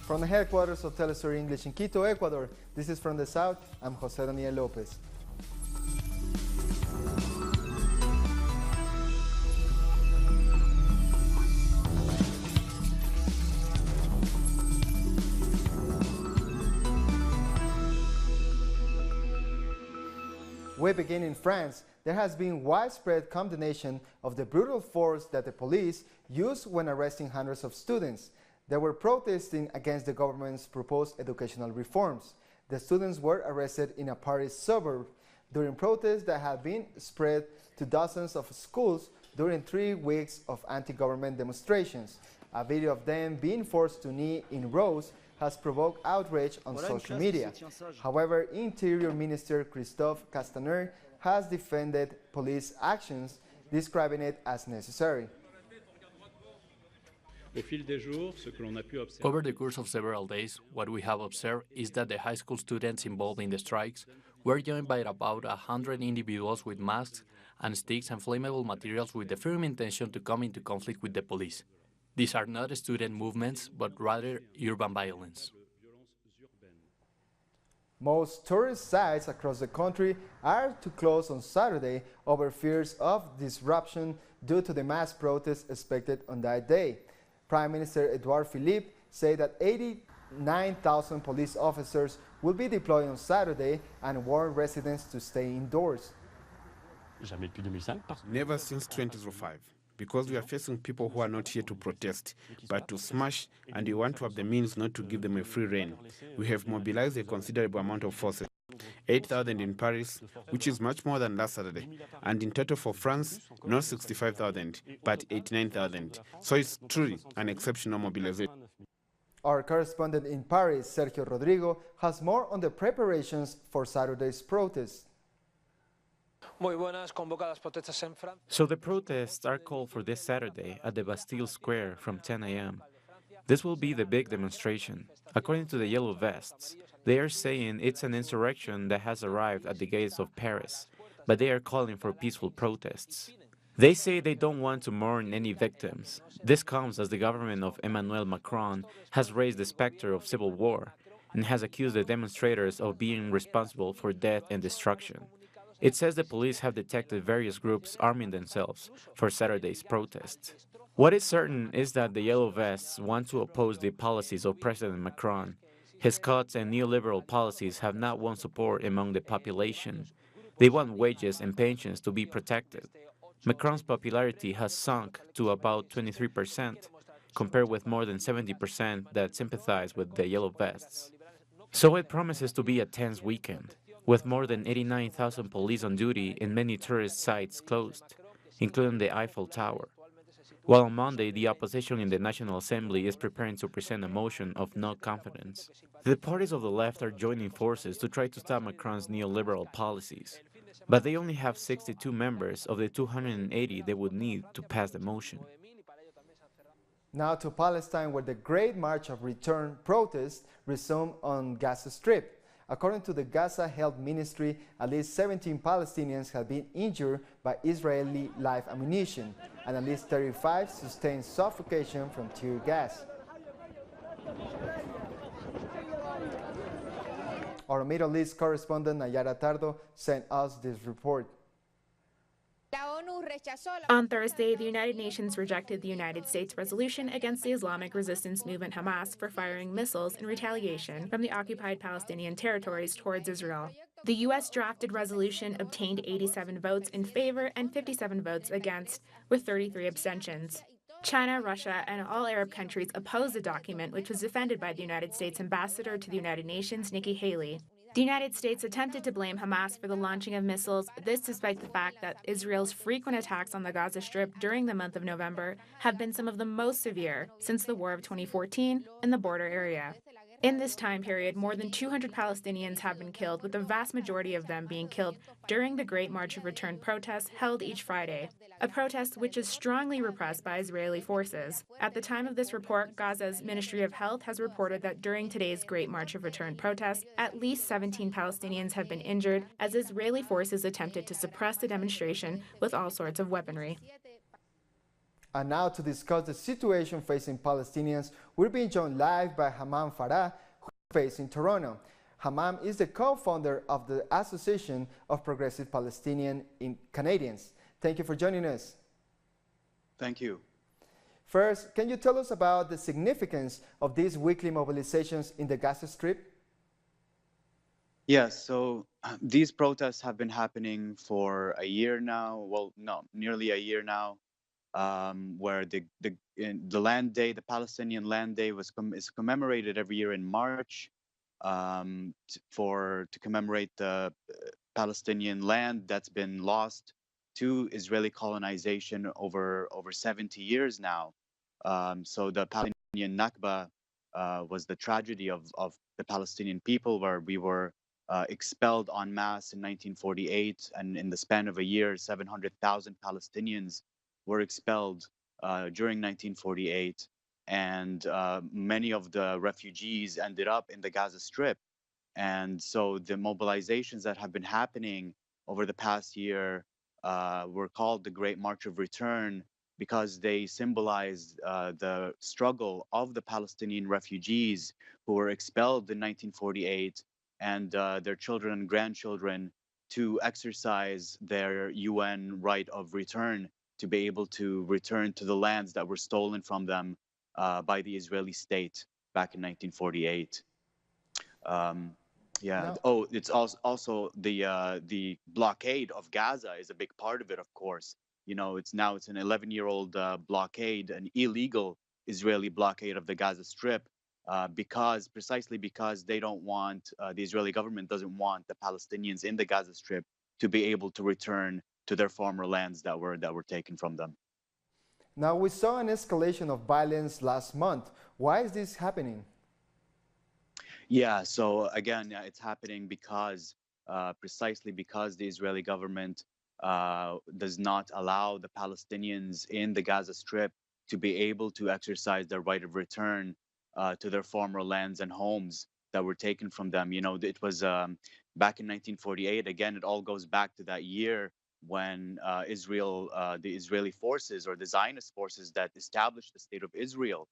From the headquarters of Telestory English in Quito, Ecuador, this is From the South. I'm Jose Daniel Lopez. We begin in France. There has been widespread condemnation of the brutal force that the police used when arresting hundreds of students. They were protesting against the government's proposed educational reforms. The students were arrested in a Paris suburb during protests that have been spread to dozens of schools during 3 weeks of anti-government demonstrations. A video of them being forced to kneel in rows has provoked outrage on social media. However, Interior Minister Christophe Castaner has defended police actions, describing it as necessary. Over the course of several days, what we have observed is that the high school students involved in the strikes were joined by about 100 individuals with masks and sticks and flammable materials with the firm intention to come into conflict with the police. These are not student movements, but rather urban violence. Most tourist sites across the country are to close on Saturday over fears of disruption due to the mass protests expected on that day. Prime Minister Edouard Philippe said that 89,000 police officers will be deployed on Saturday and warned residents to stay indoors. Never since 2005. Because we are facing people who are not here to protest, but to smash, and we want to have the means not to give them a free rein. We have mobilized a considerable amount of forces, 8,000 in Paris, which is much more than last Saturday, and in total for France, not 65,000, but 89,000. So it's truly an exceptional mobilization. Our correspondent in Paris, Sergio Rodrigo, has more on the preparations for Saturday's protest. So the protests are called for this Saturday at the Bastille Square from 10 a.m. This will be the big demonstration. According to the Yellow Vests, they are saying it's an insurrection that has arrived at the gates of Paris, but they are calling for peaceful protests. They say they don't want to mourn any victims. This comes as the government of Emmanuel Macron has raised the specter of civil war and has accused the demonstrators of being responsible for death and destruction. It says the police have detected various groups arming themselves for Saturday's protests. What is certain is that the Yellow Vests want to oppose the policies of President Macron. His cuts and neoliberal policies have not won support among the population. They want wages and pensions to be protected. Macron's popularity has sunk to about 23%, compared with more than 70% that sympathize with the Yellow Vests. So it promises to be a tense weekend, with more than 89,000 police on duty and many tourist sites closed, including the Eiffel Tower. While on Monday, the opposition in the National Assembly is preparing to present a motion of no confidence. The parties of the left are joining forces to try to stop Macron's neoliberal policies, but they only have 62 members of the 280 they would need to pass the motion. Now to Palestine, where the Great March of Return protests resumed on Gaza Strip. According to the Gaza Health Ministry, at least 17 Palestinians have been injured by Israeli live ammunition, and at least 35 sustained suffocation from tear gas. Our Middle East correspondent Nayara Tardo sent us this report. On Thursday, the United Nations rejected the United States resolution against the Islamic resistance movement Hamas for firing missiles in retaliation from the occupied Palestinian territories towards Israel. The U.S. drafted resolution obtained 87 votes in favor and 57 votes against, with 33 abstentions. China, Russia, and all Arab countries opposed the document, which was defended by the United States ambassador to the United Nations, Nikki Haley. The United States attempted to blame Hamas for the launching of missiles, this despite the fact that Israel's frequent attacks on the Gaza Strip during the month of November have been some of the most severe since the war of 2014 in the border area. In this time period, more than 200 Palestinians have been killed, with the vast majority of them being killed during the Great March of Return protests held each Friday, a protest which is strongly repressed by Israeli forces. At the time of this report, Gaza's Ministry of Health has reported that during today's Great March of Return protests, at least 17 Palestinians have been injured as Israeli forces attempted to suppress the demonstration with all sorts of weaponry. And now to discuss the situation facing Palestinians, we're being joined live by Hammam Farah, who is based in Toronto. Hammam is the co-founder of the Association of Progressive Palestinian Canadians. Thank you for joining us. Thank you. First, can you tell us about the significance of these weekly mobilizations in the Gaza Strip? Yes, so these protests have been happening for a year now. Well, no, nearly a year now, where the Land Day, the Palestinian Land Day, is commemorated every year in March, to commemorate the Palestinian land that's been lost to Israeli colonization over 70 years now. So the Palestinian Nakba was the tragedy of the Palestinian people, where we were expelled en masse in 1948, and in the span of a year, 700,000 Palestinians were expelled during 1948, and many of the refugees ended up in the Gaza Strip. And so the mobilizations that have been happening over the past year were called the Great March of Return, because they symbolize the struggle of the Palestinian refugees who were expelled in 1948, and their children and grandchildren, to exercise their UN right of return, to be able to return to the lands that were stolen from them by the Israeli state back in 1948. Yeah. No. Oh, it's also the blockade of Gaza is a big part of it, of course. You know, it's an 11-year-old blockade, an illegal Israeli blockade of the Gaza Strip, precisely because they don't want, the Israeli government doesn't want the Palestinians in the Gaza Strip to be able to return to their former lands that were taken from them. Now, we saw an escalation of violence last month. Why is this happening? Yeah, so again, it's happening because precisely because the Israeli government does not allow the Palestinians in the Gaza Strip to be able to exercise their right of return to their former lands and homes that were taken from them. You know, it was back in 1948. Again, it all goes back to that year when the Israeli forces, or the Zionist forces that established the state of Israel,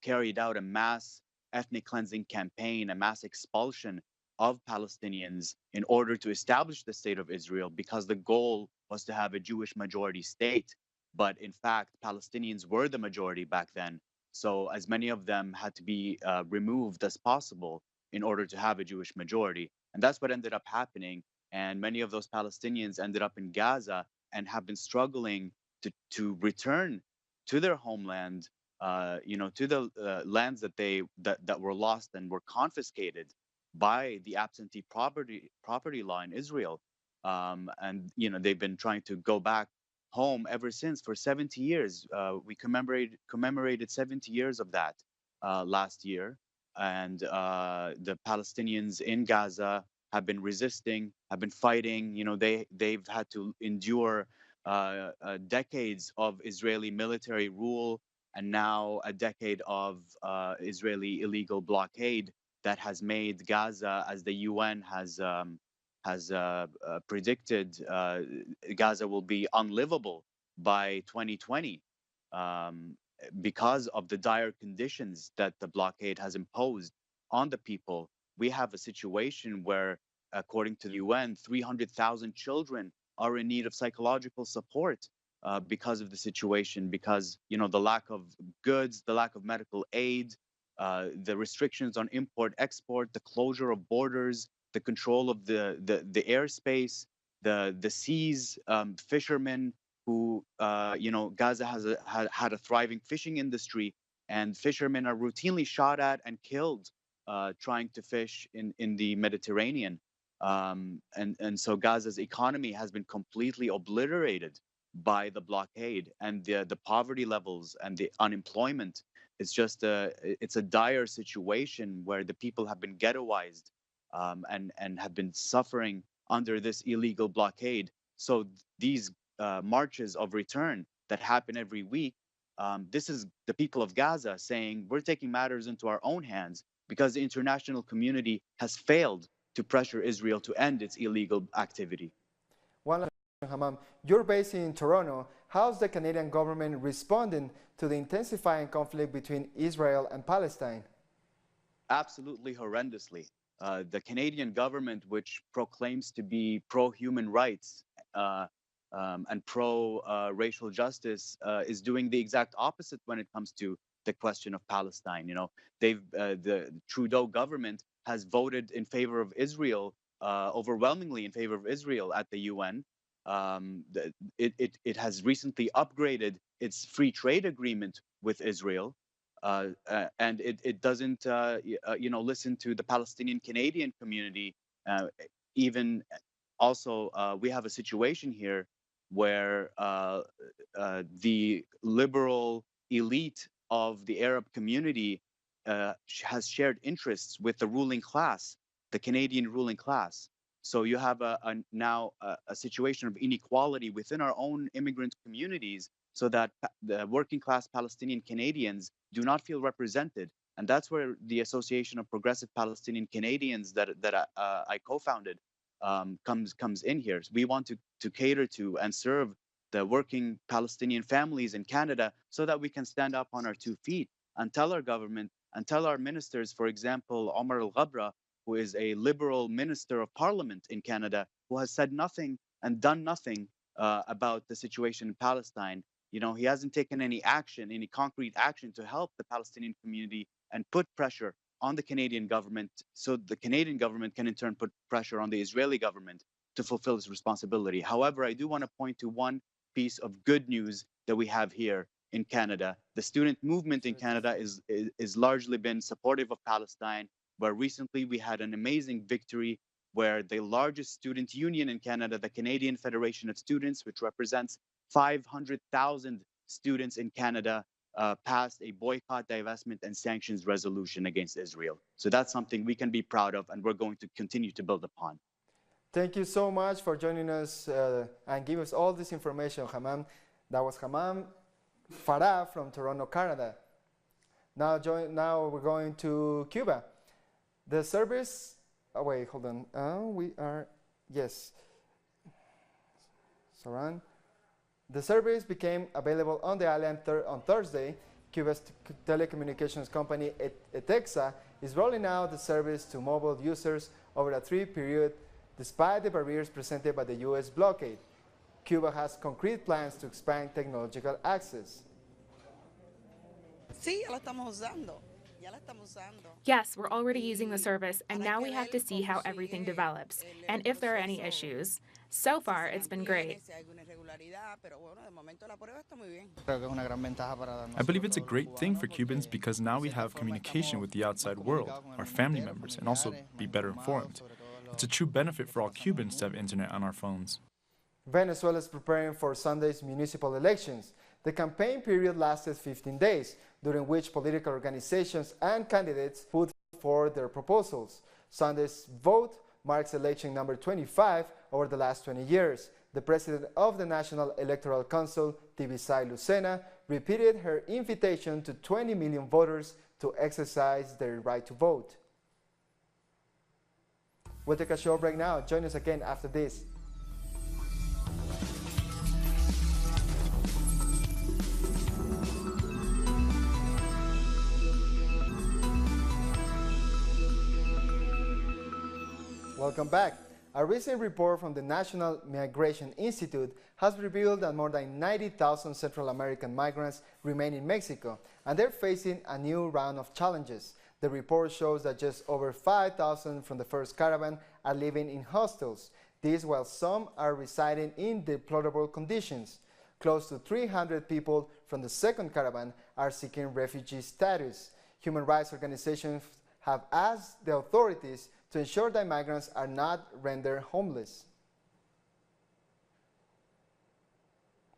carried out a mass ethnic cleansing campaign, a mass expulsion of Palestinians in order to establish the state of Israel, because the goal was to have a Jewish majority state. But in fact, Palestinians were the majority back then. So as many of them had to be removed as possible in order to have a Jewish majority. And that's what ended up happening. And many of those Palestinians ended up in Gaza and have been struggling to return to their homeland, to the lands that were lost and were confiscated by the absentee property law in Israel, and they've been trying to go back home ever since for 70 years. We commemorated 70 years of that last year, and the Palestinians in Gaza have been resisting, have been fighting. They've had to endure decades of Israeli military rule, and now a decade of Israeli illegal blockade that has made Gaza, as the UN has predicted, Gaza will be unlivable by 2020 because of the dire conditions that the blockade has imposed on the people. We have a situation where, according to the UN, 300,000 children are in need of psychological support because of the situation, because the lack of goods, the lack of medical aid, the restrictions on import export, the closure of borders, the control of the airspace, the seas, fishermen who Gaza had a thriving fishing industry, and fishermen are routinely shot at and killed trying to fish in the Mediterranean. And so Gaza's economy has been completely obliterated by the blockade, and the poverty levels and the unemployment. It's a dire situation where the people have been ghettoized and have been suffering under this illegal blockade. So these marches of return that happen every week, this is the people of Gaza saying, we're taking matters into our own hands because the international community has failed to pressure Israel to end its illegal activity. One last question, Hammam. You're based in Toronto. how's the Canadian government responding to the intensifying conflict between Israel and Palestine? Absolutely horrendously. The Canadian government, which proclaims to be pro-human rights and pro-racial justice, is doing the exact opposite when it comes to the question of Palestine. You know, the Trudeau government has voted in favor of Israel, overwhelmingly in favor of Israel at the UN. It has recently upgraded its free trade agreement with Israel, and it doesn't listen to the Palestinian Canadian community. Even also, we have a situation here where the liberal elite of the Arab community has shared interests with the ruling class, the Canadian ruling class. So you have now a situation of inequality within our own immigrant communities, so that the working class Palestinian Canadians do not feel represented. And that's where the Association of Progressive Palestinian Canadians that I co-founded comes in here. So we want to cater to and serve the working Palestinian families in Canada so that we can stand up on our 2 feet and tell our government and tell our ministers, for example, Omar Al-Ghabra, who is a liberal minister of parliament in Canada, who has said nothing and done nothing about the situation in Palestine. You know, he hasn't taken any action, any concrete action to help the Palestinian community and put pressure on the Canadian government, so the Canadian government can in turn put pressure on the Israeli government to fulfill its responsibility. However, I do want to point to one piece of good news that we have here in Canada. The student movement in Canada is largely been supportive of Palestine, where recently we had an amazing victory where the largest student union in Canada, the Canadian Federation of Students, which represents 500,000 students in Canada, passed a boycott, divestment, and sanctions resolution against Israel. So that's something we can be proud of, and we're going to continue to build upon. Thank you so much for joining us and giving us all this information, Hammam. That was Hammam Farah from Toronto, Canada. Now we're going to Cuba. The service, oh wait, hold on. Yes. Saran. The service became available on the island on Thursday. Cuba's telecommunications company ETEXA is rolling out the service to mobile users over a 3-year period, despite the barriers presented by the U.S. blockade. Cuba has concrete plans to expand technological access. Yes, we're already using the service, and now we have to see how everything develops and if there are any issues. So far, it's been great. I believe it's a great thing for Cubans because now we have communication with the outside world, our family members, and also be better informed. It's a true benefit for all Cubans to have internet on our phones. Venezuela is preparing for Sunday's municipal elections. The campaign period lasted 15 days, during which political organizations and candidates put forward their proposals. Sunday's vote marks election number 25 over the last 20 years. The president of the National Electoral Council, Tibisay Lucena, repeated her invitation to 20 million voters to exercise their right to vote. We'll take a short break now. Join us again after this. Welcome back. A recent report from the National Migration Institute has revealed that more than 90,000 Central American migrants remain in Mexico, and they're facing a new round of challenges. The report shows that just over 5,000 from the first caravan are living in hostels. This while some are residing in deplorable conditions. Close to 300 people from the second caravan are seeking refugee status. Human rights organizations have asked the authorities to ensure that migrants are not rendered homeless.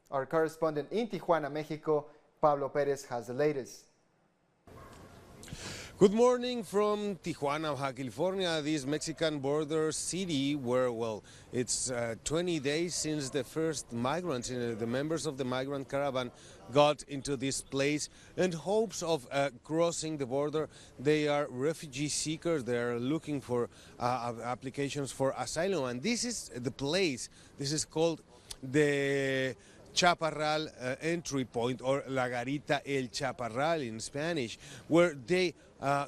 Our correspondent in Tijuana, Mexico, Pablo Perez, has the latest. Good morning from Tijuana, Baja California, this Mexican border city where, well, it's 20 days since the first migrants, the members of the migrant caravan got into this place in hopes of crossing the border. They are refugee seekers. They are looking for applications for asylum. And this is the place. This is called the Chaparral entry point, or La Garita El Chaparral in Spanish, where they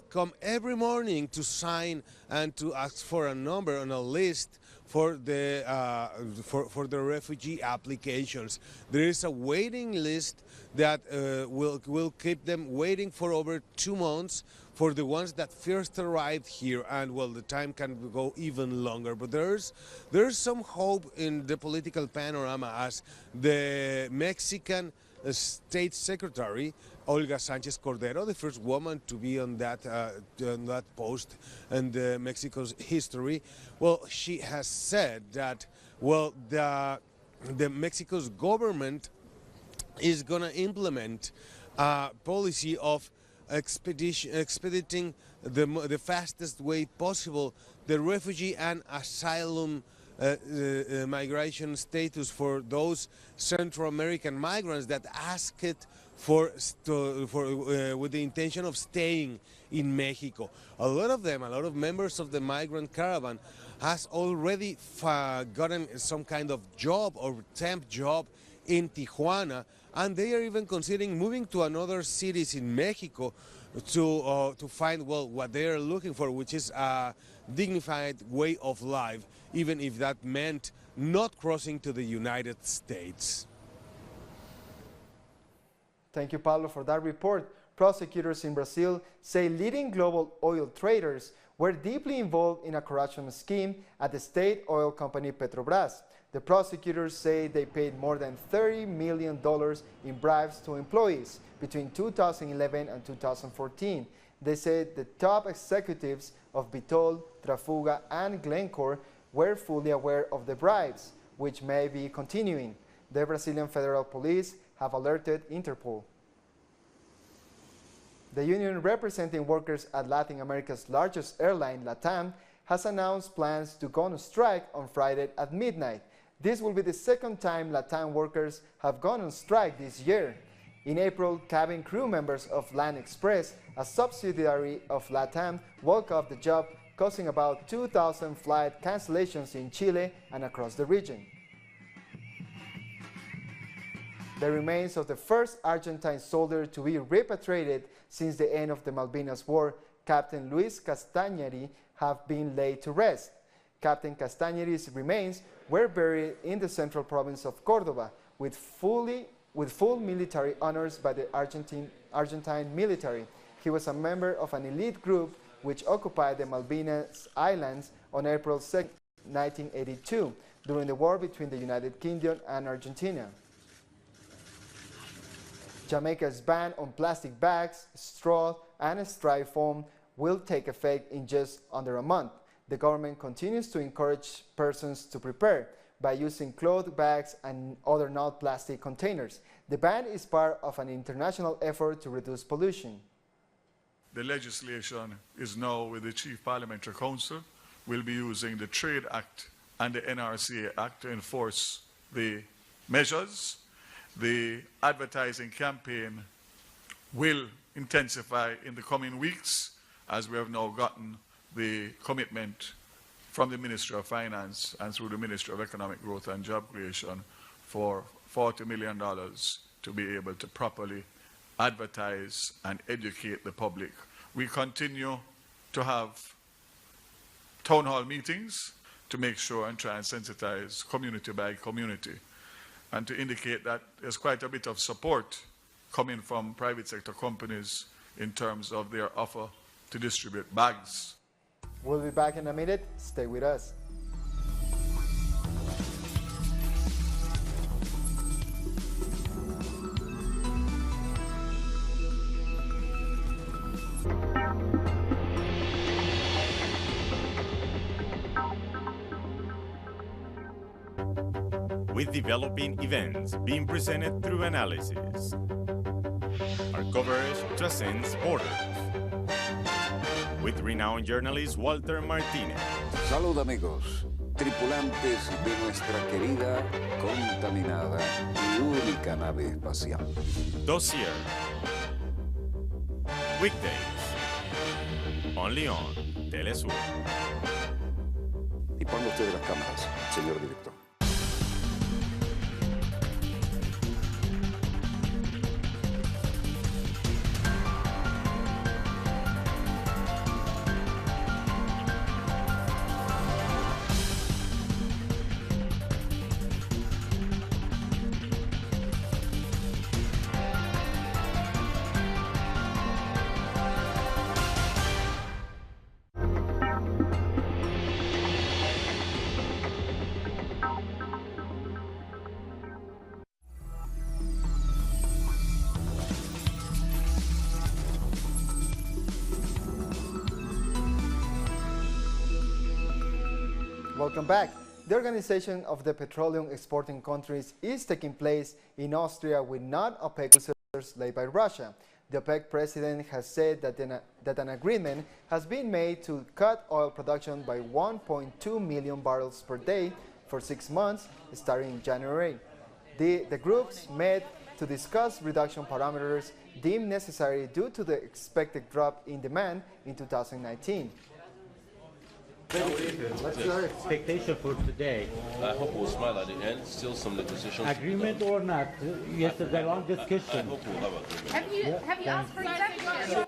come every morning to sign and to ask for a number on a list for the refugee applications. There is a waiting list that will keep them waiting for over 2 months for the ones that first arrived here, and well, the time can go even longer. But there's some hope in the political panorama, as the Mexican State Secretary Olga Sánchez Cordero, the first woman to be on that post in Mexico's history, well, she has said that, well, the Mexico's government is going to implement a policy of expediting the fastest way possible the refugee and asylum migration status for those Central American migrants that ask it with the intention of staying in Mexico. A lot of members of the migrant caravan has already gotten some kind of job or temp job in Tijuana, and they are even considering moving to another cities in Mexico to find, well, what they are looking for, which is a dignified way of life, even if that meant not crossing to the United States. Thank you, Pablo, for that report. Prosecutors in Brazil say leading global oil traders were deeply involved in a corruption scheme at the state oil company Petrobras. The prosecutors say they paid more than $30 million in bribes to employees between 2011 and 2014. They said the top executives of Vitol, Trafuga, and Glencore were fully aware of the bribes, which may be continuing. The Brazilian Federal Police have alerted Interpol. The union representing workers at Latin America's largest airline, LATAM, has announced plans to go on strike on Friday at midnight. This will be the second time LATAM workers have gone on strike this year. In April, cabin crew members of LAN Express, a subsidiary of LATAM, walked off the job, causing about 2,000 flight cancellations in Chile and across the region. The remains of the first Argentine soldier to be repatriated since the end of the Malvinas War, Captain Luis Castañeri, have been laid to rest. Captain Castañeri's remains were buried in the central province of Córdoba with full military honors by the Argentine military. He was a member of an elite group which occupied the Malvinas Islands on April 2, 1982, during the war between the United Kingdom and Argentina. Jamaica's ban on plastic bags, straw, and styrofoam will take effect in just under a month. The government continues to encourage persons to prepare by using cloth bags and other non-plastic containers. The ban is part of an international effort to reduce pollution. The legislation is now with the Chief Parliamentary Council. We'll be using the Trade Act and the NRCA Act to enforce the measures. The advertising campaign will intensify in the coming weeks, as we have now gotten the commitment from the Ministry of Finance and through the Ministry of Economic Growth and Job Creation for $40 million to be able to properly advertise and educate the public. We continue to have town hall meetings to make sure and try and sensitize community by community, and to indicate that there's quite a bit of support coming from private sector companies in terms of their offer to distribute bags. We'll be back in a minute. Stay with us. With developing events being presented through analysis, our coverage transcends borders. With renowned journalist Walter Martinez. Salud, amigos, tripulantes de nuestra querida, contaminada y única nave espacial. Dossier. Weekdays. Only on Telesur. Y ponga usted las cámaras, señor director. Welcome back. The Organization of the Petroleum Exporting Countries is taking place in Austria with non-OPEC producers led by Russia. The OPEC president has said that an agreement has been made to cut oil production by 1.2 million barrels per day for 6 months, starting in January. The groups met to discuss reduction parameters deemed necessary due to the expected drop in demand in 2019. What's your expectation for today? I hope we'll smile at the end. Still some negotiations. Agreement or not? Yesterday, long discussion. I hope we'll have agreement. Have you asked for executive?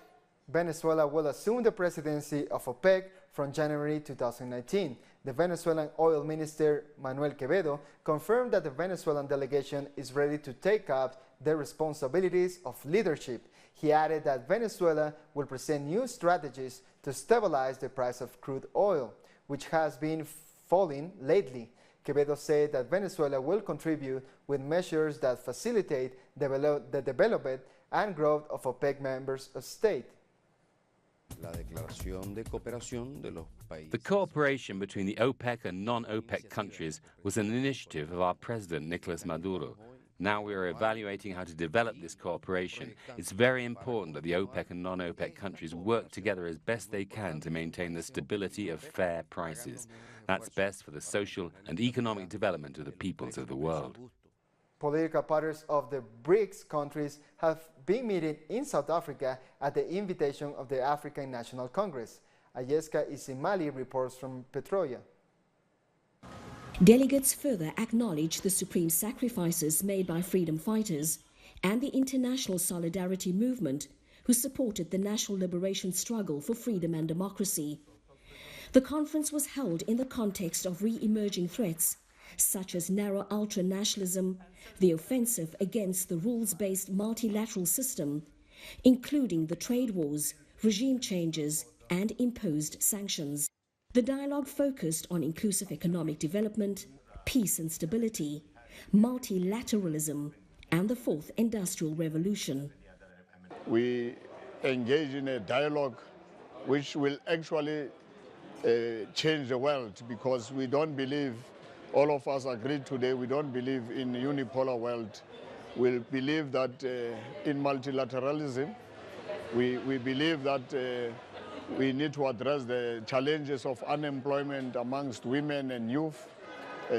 Venezuela will assume the presidency of OPEC from January 2019. The Venezuelan oil minister, Manuel Quevedo, confirmed that the Venezuelan delegation is ready to take up the responsibilities of leadership. He added that Venezuela will present new strategies to stabilize the price of crude oil, which has been falling lately. Quevedo said that Venezuela will contribute with measures that facilitate the development and growth of OPEC members of state. The cooperation between the OPEC and non-OPEC countries was an initiative of our president, Nicolas Maduro. Now we are evaluating how to develop this cooperation. It's very important that the OPEC and non-OPEC countries work together as best they can to maintain the stability of fair prices. That's best for the social and economic development of the peoples of the world. Political parties of the BRICS countries have been meeting in South Africa at the invitation of the African National Congress. Ayeska Isimali reports from Pretoria. Delegates further acknowledged the supreme sacrifices made by freedom fighters and the international solidarity movement who supported the national liberation struggle for freedom and democracy. The conference was held in the context of re-emerging threats such as narrow ultra-nationalism, the offensive against the rules-based multilateral system, including the trade wars, regime changes, and imposed sanctions. The dialogue focused on inclusive economic development, peace and stability, multilateralism, and the fourth industrial revolution. We engage in a dialogue which will actually change the world, because we don't believe, all of us agreed today, we don't believe in a unipolar world. We believe that in multilateralism, we believe that we need to address the challenges of unemployment amongst women and youth,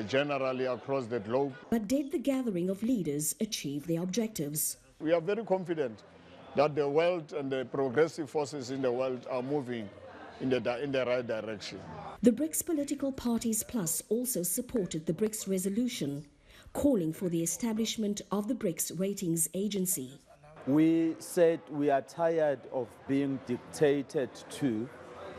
generally across the globe. But did the gathering of leaders achieve their objectives? We are very confident that the world and the progressive forces in the world are moving in the right direction. The BRICS political parties plus also supported the BRICS resolution, calling for the establishment of the BRICS ratings agency. We said we are tired of being dictated to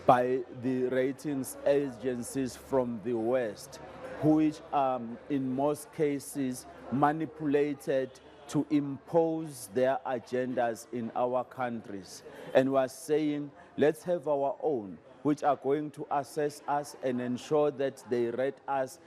by the ratings agencies from the West, which are in most cases manipulated to impose their agendas in our countries. And we are saying, let's have our own, which are going to assess us and ensure that they rate us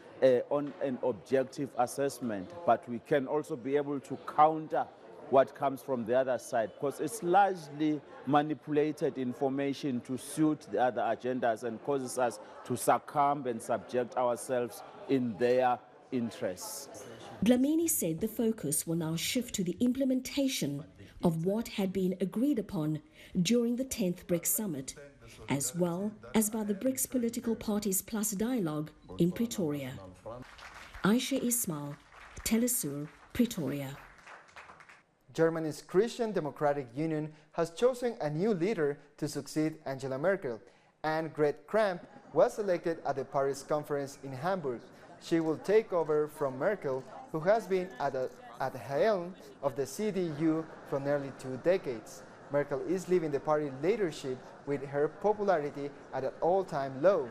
on an objective assessment. But we can also be able to counter what comes from the other side, because it's largely manipulated information to suit the other agendas and causes us to succumb and subject ourselves in their interests. Dlamini said the focus will now shift to the implementation of what had been agreed upon during the 10th BRICS Summit, as well as by the BRICS Political Parties Plus dialogue in Pretoria. Aisha Ismail, Telesur, Pretoria. Germany's Christian Democratic Union has chosen a new leader to succeed Angela Merkel. Annegret Kramp was elected at the Paris conference in Hamburg. She will take over from Merkel, who has been at the helm of the CDU for nearly 2 decades. Merkel is leaving the party leadership with her popularity at an all-time low.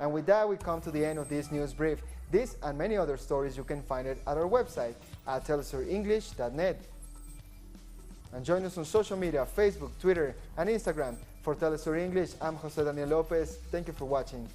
And with that, we come to the end of this news brief. This and many other stories you can find it at our website at telesurenglish.net. And join us on social media, Facebook, Twitter, and Instagram. For Telesur English, I'm Jose Daniel Lopez. Thank you for watching.